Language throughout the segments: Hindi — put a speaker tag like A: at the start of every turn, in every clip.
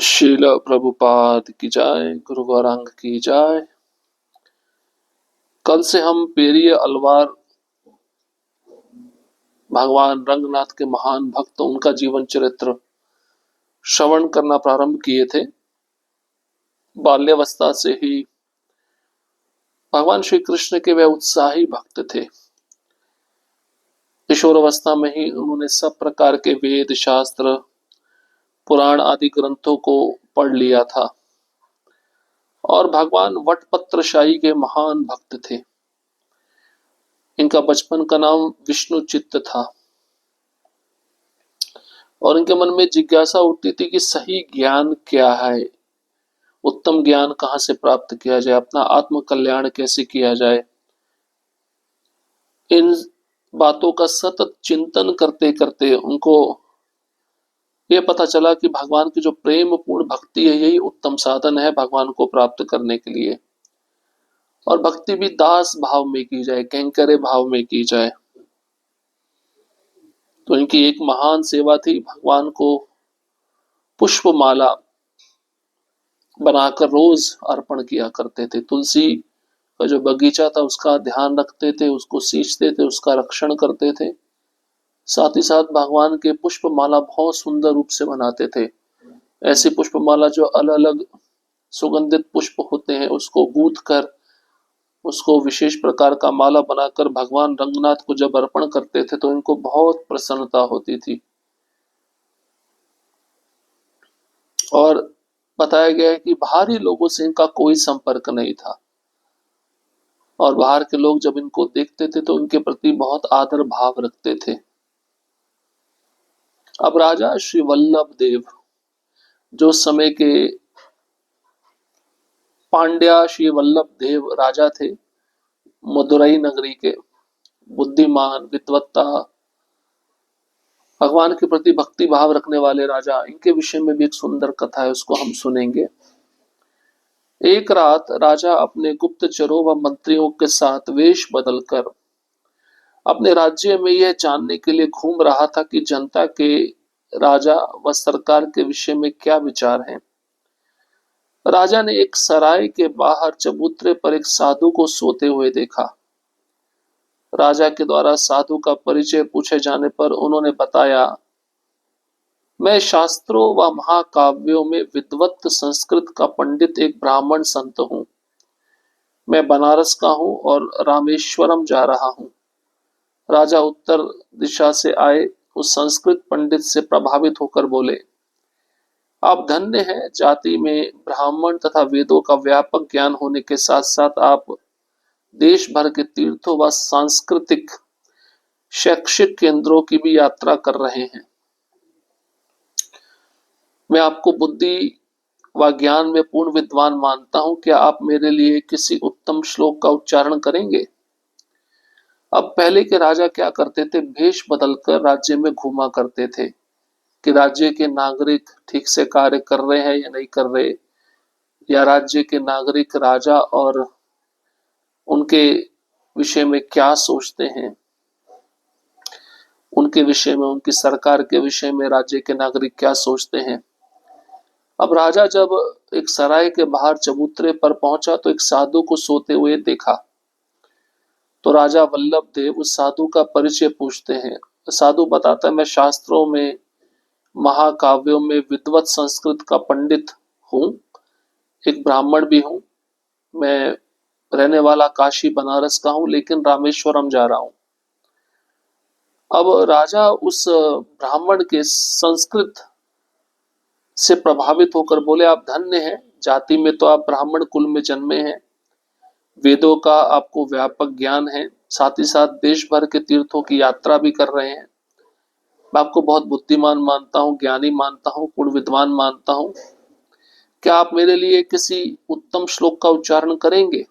A: शील प्रभुपाद की जाए, गुरु गौरांग की जाए। कल से हम पेरिय अलवार भगवान रंगनाथ के महान भक्त उनका जीवन चरित्र श्रवण करना प्रारंभ किए थे। बाल्यावस्था से ही भगवान श्री कृष्ण के वे उत्साही भक्त थे। किशोरावस्था में ही उन्होंने सब प्रकार के वेद शास्त्र पुराण आदि ग्रंथों को पढ़ लिया था और भगवान वटपत्रशाही के महान भक्त थे। इनका बचपन का नाम विष्णु चित्त था और इनके मन में जिज्ञासा उठती थी कि सही ज्ञान क्या है, उत्तम ज्ञान कहाँ से प्राप्त किया जाए, अपना आत्म कल्याण कैसे किया जाए। इन बातों का सतत चिंतन करते करते उनको ये पता चला कि भगवान की जो प्रेम पूर्ण भक्ति है यही उत्तम साधन है भगवान को प्राप्त करने के लिए। और भक्ति भी दास भाव में की जाए, कैंकर्य भाव में की जाए। तो इनकी एक महान सेवा थी, भगवान को पुष्पमाला बनाकर रोज अर्पण किया करते थे। तुलसी का जो बगीचा था उसका ध्यान रखते थे, उसको सींचते थे, उसका रक्षण करते थे। साथ ही साथ भगवान के पुष्पमाला बहुत सुंदर रूप से बनाते थे। ऐसी पुष्पमाला जो अलग अलग सुगंधित पुष्प होते हैं उसको गूंथ कर उसको विशेष प्रकार का माला बनाकर भगवान रंगनाथ को जब अर्पण करते थे तो इनको बहुत प्रसन्नता होती थी। और बताया गया है कि बाहरी लोगों से इनका कोई संपर्क नहीं था और बाहर के लोग जब इनको देखते थे तो इनके प्रति बहुत आदर भाव रखते थे। अब राजा श्री वल्लभ देव जो समय के पांड्या श्री वल्लभ देव राजा थे, मदुरई नगरी के बुद्धिमान विद्वत्ता भगवान के प्रति भक्ति भाव रखने वाले राजा, इनके विषय में भी एक सुंदर कथा है, उसको हम सुनेंगे। एक रात राजा अपने गुप्तचरों व मंत्रियों के साथ वेश बदलकर अपने राज्य में यह जानने के लिए घूम रहा था कि जनता के राजा व सरकार के विषय में क्या विचार हैं। राजा ने एक सराय के बाहर चबूतरे पर एक साधु को सोते हुए देखा। राजा के द्वारा साधु का परिचय पूछे जाने पर उन्होंने बताया, मैं शास्त्रों व महाकाव्यों में विद्वत संस्कृत का पंडित एक ब्राह्मण संत हूँ। मैं बनारस का हूँ और रामेश्वरम जा रहा हूँ। राजा उत्तर दिशा से आए उस संस्कृत पंडित से प्रभावित होकर बोले, आप धन्य हैं, जाति में ब्राह्मण तथा वेदों का व्यापक ज्ञान होने के साथ साथ आप देश भर के तीर्थों व सांस्कृतिक शैक्षिक केंद्रों की भी यात्रा कर रहे हैं। मैं आपको बुद्धि व ज्ञान में पूर्ण विद्वान मानता हूं, क्या आप मेरे लिए किसी उत्तम श्लोक का उच्चारण करेंगे। अब पहले के राजा क्या करते थे, भेष बदलकर राज्य में घूमा करते थे कि राज्य के नागरिक ठीक से कार्य कर रहे हैं या नहीं कर रहे, या राज्य के नागरिक राजा और उनके विषय में क्या सोचते हैं, उनके विषय में, उनकी सरकार के विषय में राज्य के नागरिक क्या सोचते हैं। अब राजा जब एक सराय के बाहर चबूतरे पर पहुंचा तो एक साधु को सोते हुए देखा। तो राजा वल्लभ देव उस साधु का परिचय पूछते हैं। साधु बताता है, मैं शास्त्रों में महाकाव्यों में विद्वत संस्कृत का पंडित हूँ, एक ब्राह्मण भी हूँ। मैं रहने वाला काशी बनारस का हूँ लेकिन रामेश्वरम जा रहा हूँ। अब राजा उस ब्राह्मण के संस्कृत से प्रभावित होकर बोले, आप धन्य हैं, जाति में तो आप ब्राह्मण कुल में जन्मे हैं, वेदों का आपको व्यापक ज्ञान है, साथ ही साथ देश भर के तीर्थों की यात्रा भी कर रहे हैं। मैं आपको बहुत बुद्धिमान मानता हूँ, ज्ञानी मानता हूँ, पूर्ण विद्वान मानता हूँ। क्या आप मेरे लिए किसी उत्तम श्लोक का उच्चारण करेंगे।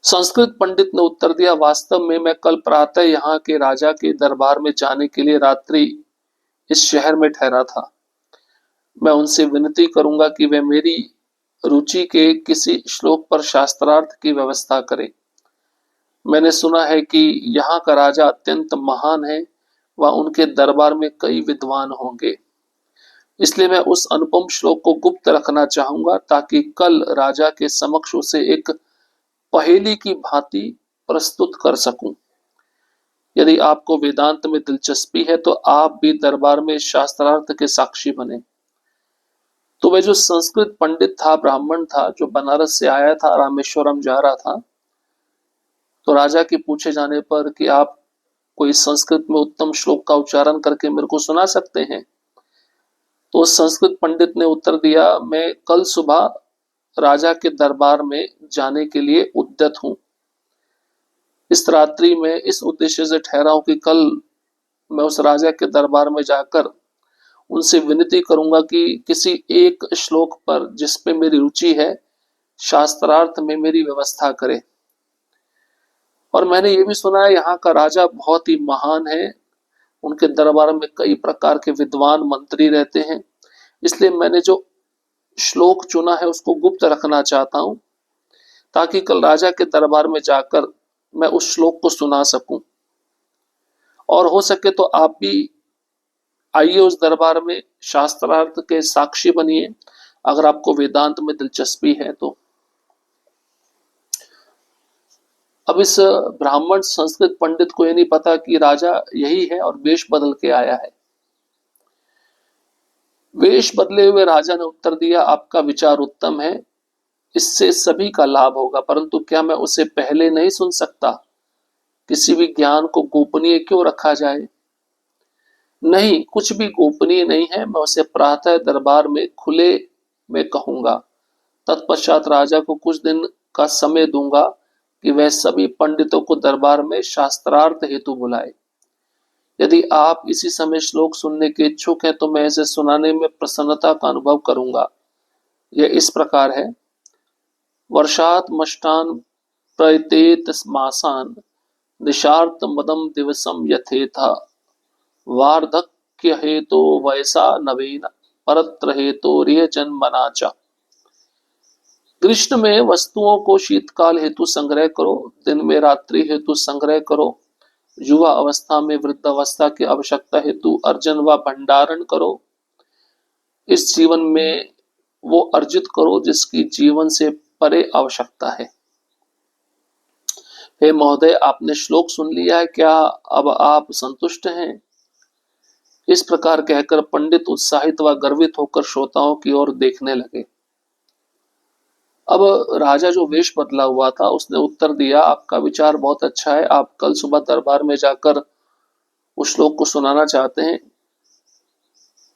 A: संस्कृत पंडित ने उत्तर दिया, वास्तव में मैं कल प्रातः यहाँ के राजा के दरबार में जाने के लिए रात्रि इस शहर में ठहरा था। मैं उनसे विनती करूंगा कि वे मेरी रुचि के किसी श्लोक पर शास्त्रार्थ की व्यवस्था करें। मैंने सुना है कि यहाँ का राजा अत्यंत महान है व उनके दरबार में कई विद्वान होंगे। इसलिए मैं उस अनुपम श्लोक को गुप्त रखना चाहूंगा ताकि कल राजा के समक्ष उसे एक पहेली की भांति प्रस्तुत कर सकूं। यदि आपको वेदांत में दिलचस्पी है तो आप भी दरबार में शास्त्रार्थ के साक्षी बने। तो वह जो संस्कृत पंडित था, ब्राह्मण था, जो बनारस से आया था, रामेश्वरम जा रहा था, तो राजा के पूछे जाने पर कि आप कोई संस्कृत में उत्तम श्लोक का उच्चारण करके मेरे को सुना सकते हैं, तो उस संस्कृत पंडित ने उत्तर दिया, मैं कल सुबह राजा के दरबार में जाने के लिए उद्यत हूं। इस रात्रि में इस उद्देश्य से ठहरा हूं कि कल मैं उस राजा के दरबार में जाकर उनसे विनती करूंगा कि किसी एक श्लोक पर जिस पे मेरी रुचि है, शास्त्रार्थ में मेरी व्यवस्था करे। और मैंने ये भी सुना है यहाँ का राजा बहुत ही महान है, उनके दरबार में कई प्रकार के विद्वान मंत्री रहते हैं, इसलिए मैंने जो श्लोक चुना है उसको गुप्त रखना चाहता हूं ताकि कल राजा के दरबार में जाकर मैं उस श्लोक को सुना सकूं। और हो सके तो आप भी आइए उस दरबार में, शास्त्रार्थ के साक्षी बनिए अगर आपको वेदांत में दिलचस्पी है तो। अब इस ब्राह्मण संस्कृत पंडित को ये नहीं पता कि राजा यही है और वेश बदल के आया है। वेश बदले हुए राजा ने उत्तर दिया, आपका विचार उत्तम है, इससे सभी का लाभ होगा, परंतु क्या मैं उसे पहले नहीं सुन सकता? किसी भी ज्ञान को गोपनीय क्यों रखा जाए? नहीं, कुछ भी गोपनीय नहीं है, मैं उसे प्रातः दरबार में खुले में कहूंगा। तत्पश्चात राजा को कुछ दिन का समय दूंगा कि वह सभी पंडितों को दरबार में शास्त्रार्थ हेतु बुलाए। यदि आप इसी समय श्लोक सुनने के इच्छुक हैं तो मैं इसे सुनाने में प्रसन्नता का अनुभव करूंगा। यह इस प्रकार है, वर्षात मष्टान प्रयतेत मासान निशार्त मदम दिवसम यथेथा वार्धक्य हेतो वैसा नवीन परत्र हेतो रिय जन्मनाचा। ग्रीष्म में वस्तुओं को शीतकाल हेतु संग्रह करो, दिन में रात्रि हेतु संग्रह करो, युवा अवस्था में वृद्ध अवस्था की आवश्यकता हेतु अर्जन व भंडारण करो। इस जीवन में वो अर्जित करो जिसकी जीवन से परे आवश्यकता है। हे महोदय, आपने श्लोक सुन लिया है क्या? अब आप संतुष्ट हैं? इस प्रकार कहकर पंडित उत्साहित व गर्वित होकर श्रोताओं की ओर देखने लगे। अब राजा जो वेश बदला हुआ था उसने उत्तर दिया, आपका विचार बहुत अच्छा है, आप कल सुबह दरबार में जाकर उस श्लोक को सुनाना चाहते हैं,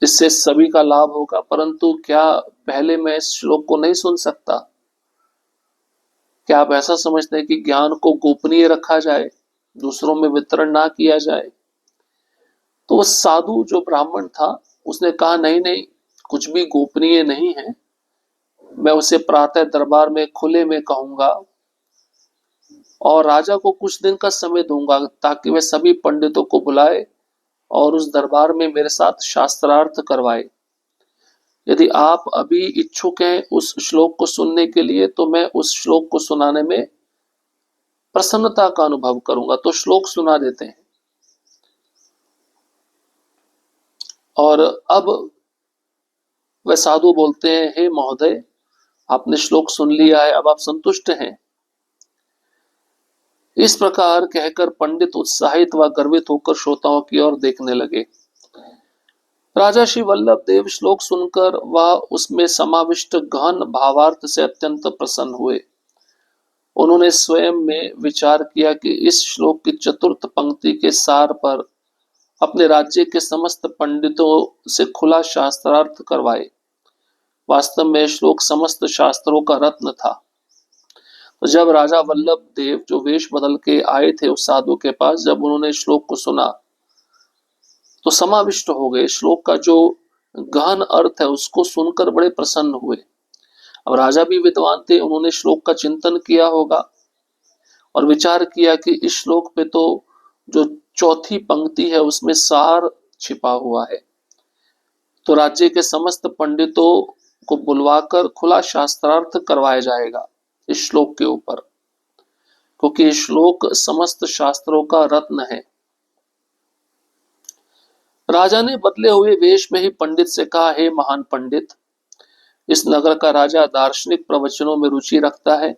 A: इससे सभी का लाभ होगा, परंतु क्या पहले मैं इस श्लोक को नहीं सुन सकता? क्या आप ऐसा समझते हैं कि ज्ञान को गोपनीय रखा जाए, दूसरों में वितरण ना किया जाए? तो उस साधु जो ब्राह्मण था उसने कहा, नहीं नहीं, कुछ भी गोपनीय नहीं है, मैं उसे प्रातः दरबार में खुले में कहूंगा और राजा को कुछ दिन का समय दूंगा ताकि वह सभी पंडितों को बुलाए और उस दरबार में मेरे साथ शास्त्रार्थ करवाए। यदि आप अभी इच्छुक हैं उस श्लोक को सुनने के लिए तो मैं उस श्लोक को सुनाने में प्रसन्नता का अनुभव करूंगा। तो श्लोक सुना देते हैं। और अब वह साधु बोलते हैं, हे महोदय, आपने श्लोक सुन लिया है, अब आप संतुष्ट हैं? इस प्रकार कहकर पंडित उत्साहित व गर्वित होकर श्रोताओं की ओर देखने लगे। राजा श्री वल्लभ देव श्लोक सुनकर वह उसमें समाविष्ट गहन भावार्थ से अत्यंत प्रसन्न हुए। उन्होंने स्वयं में विचार किया कि इस श्लोक की चतुर्थ पंक्ति के सार पर अपने राज्य के समस्त पंडितों से खुला शास्त्रार्थ करवाए। वास्तव में श्लोक समस्त शास्त्रों का रत्न था। तो जब राजा वल्लभ देव जो वेश बदल के आए थे उस साधु के पास, जब उन्होंने श्लोक को सुना तो समाविष्ट हो गए। श्लोक का जो गहन अर्थ है उसको सुनकर बड़े प्रसन्न हुए। अब राजा भी विद्वान थे, उन्होंने श्लोक का चिंतन किया होगा और विचार किया कि इस श्लोक पे तो जो चौथी पंक्ति है उसमें सार छिपा हुआ है, तो राज्य के समस्त पंडितों को बुलवाकर खुला शास्त्रार्थ करवाया जाएगा इस श्लोक के ऊपर, क्योंकि श्लोक समस्त शास्त्रों का रत्न है। राजा ने बदले हुए वेश में ही पंडित से कहा, हे महान पंडित, इस नगर का राजा दार्शनिक प्रवचनों में रुचि रखता है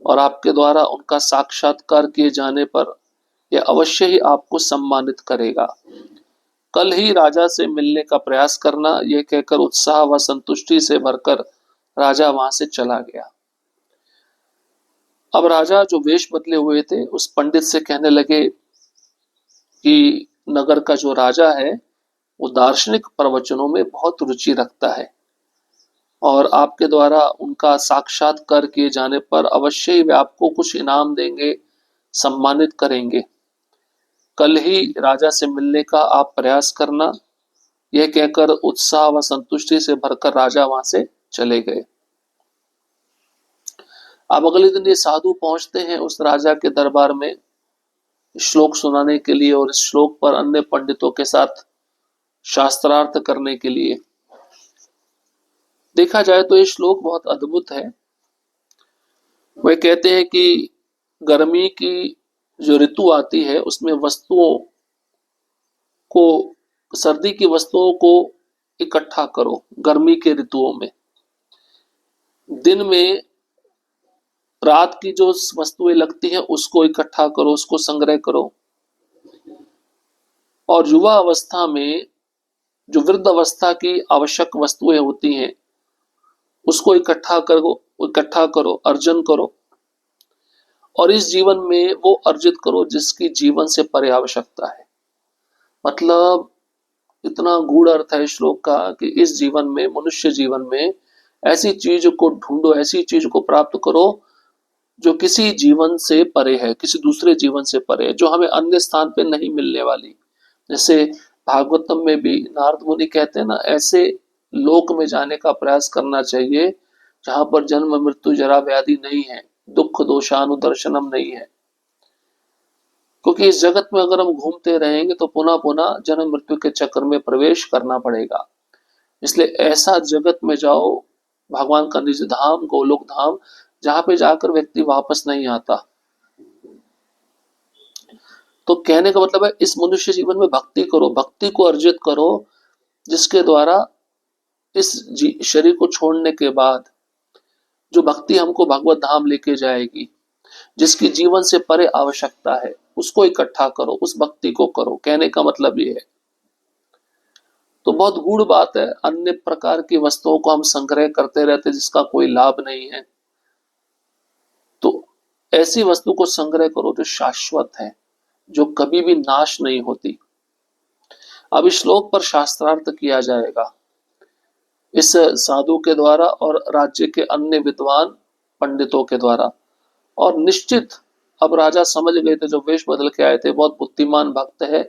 A: और आपके द्वारा उनका साक्षात्कार किए जाने पर यह अवश्य ही आपको सम्मानित करेगा। कल ही राजा से मिलने का प्रयास करना। यह कहकर उत्साह व संतुष्टि से भरकर राजा वहां से चला गया। अब राजा जो वेश बदले हुए थे उस पंडित से कहने लगे कि नगर का जो राजा है वो दार्शनिक प्रवचनों में बहुत रुचि रखता है और आपके द्वारा उनका साक्षात्कार किए जाने पर अवश्य ही वे आपको कुछ इनाम देंगे, सम्मानित करेंगे। कल ही राजा से मिलने का आप प्रयास करना। यह कहकर उत्साह व संतुष्टि से भरकर राजा वहां से चले गए। अब अगले दिन ये साधु पहुंचते हैं उस राजा के दरबार में श्लोक सुनाने के लिए और इस श्लोक पर अन्य पंडितों के साथ शास्त्रार्थ करने के लिए। देखा जाए तो ये श्लोक बहुत अद्भुत है। वे कहते हैं कि गर्मी की जो ऋतु आती है उसमें वस्तुओं को, सर्दी की वस्तुओं को इकट्ठा करो। गर्मी के ऋतुओं में दिन में रात की जो वस्तुएं लगती हैं उसको इकट्ठा करो, उसको संग्रह करो। और युवा अवस्था में जो वृद्ध अवस्था की आवश्यक वस्तुएं होती हैं उसको इकट्ठा करो, अर्जन करो। और इस जीवन में वो अर्जित करो जिसकी जीवन से परे आवश्यकता है। मतलब इतना गूढ़ अर्थ है श्लोक का कि इस जीवन में, मनुष्य जीवन में ऐसी चीज को ढूंढो, ऐसी चीज को प्राप्त करो जो किसी जीवन से परे है, किसी दूसरे जीवन से परे है, जो हमें अन्य स्थान पे नहीं मिलने वाली। जैसे भागवतम में भी नारद मुनि कहते हैं ना, ऐसे लोक में जाने का प्रयास करना चाहिए जहां पर जन्म मृत्यु जरा व्याधि नहीं है, दुख दोषानुदर्शनम नहीं है। क्योंकि इस जगत में अगर हम घूमते रहेंगे तो पुनः पुनः जन्म मृत्यु के चक्र में प्रवेश करना पड़ेगा। इसलिए ऐसा जगत में जाओ, भगवान का निज धाम, गोलोक धाम, जहां पे जाकर व्यक्ति वापस नहीं आता। तो कहने का मतलब है इस मनुष्य जीवन में भक्ति करो, भक्ति को अर्जित करो जिसके द्वारा इस शरीर को छोड़ने के बाद जो भक्ति हमको भगवत धाम लेके जाएगी, जिसकी जीवन से परे आवश्यकता है, उसको इकट्ठा करो, उस भक्ति को करो। कहने का मतलब ये है। तो बहुत गूढ़ बात है। अन्य प्रकार की वस्तुओं को हम संग्रह करते रहते जिसका कोई लाभ नहीं है। तो ऐसी वस्तु को संग्रह करो जो शाश्वत है, जो कभी भी नाश नहीं होती। अब इस श्लोक पर शास्त्रार्थ किया जाएगा इस साधु के द्वारा और राज्य के अन्य विद्वान पंडितों के द्वारा। और निश्चित अब राजा समझ गए थे, जो वेश बदल के आए थे बहुत बुद्धिमान भक्त है,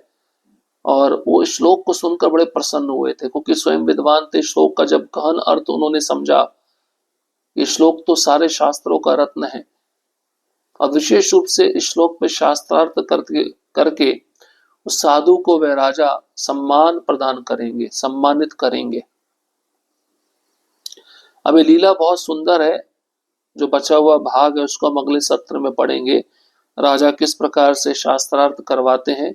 A: और वो इस श्लोक को सुनकर बड़े प्रसन्न हुए थे क्योंकि स्वयं विद्वान थे। श्लोक का जब गहन अर्थ उन्होंने समझा, ये श्लोक तो सारे शास्त्रों का रत्न है। और विशेष रूप से इस श्लोक में शास्त्रार्थ करके उस साधु को वह राजा सम्मान प्रदान करेंगे, सम्मानित करेंगे। अब ये लीला बहुत सुंदर है। जो बचा हुआ भाग है उसको हम अगले सत्र में पढ़ेंगे। राजा किस प्रकार से शास्त्रार्थ करवाते हैं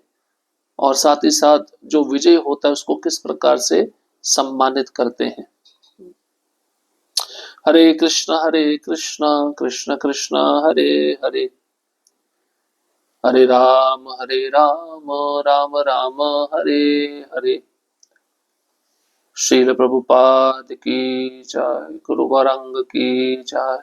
A: और साथ ही साथ जो विजय होता है उसको किस प्रकार से सम्मानित करते हैं। हरे कृष्णा कृष्ण कृष्ण हरे हरे, हरे राम राम राम हरे हरे। श्रील प्रभुपाद की जय, गुरु वरंग की जय।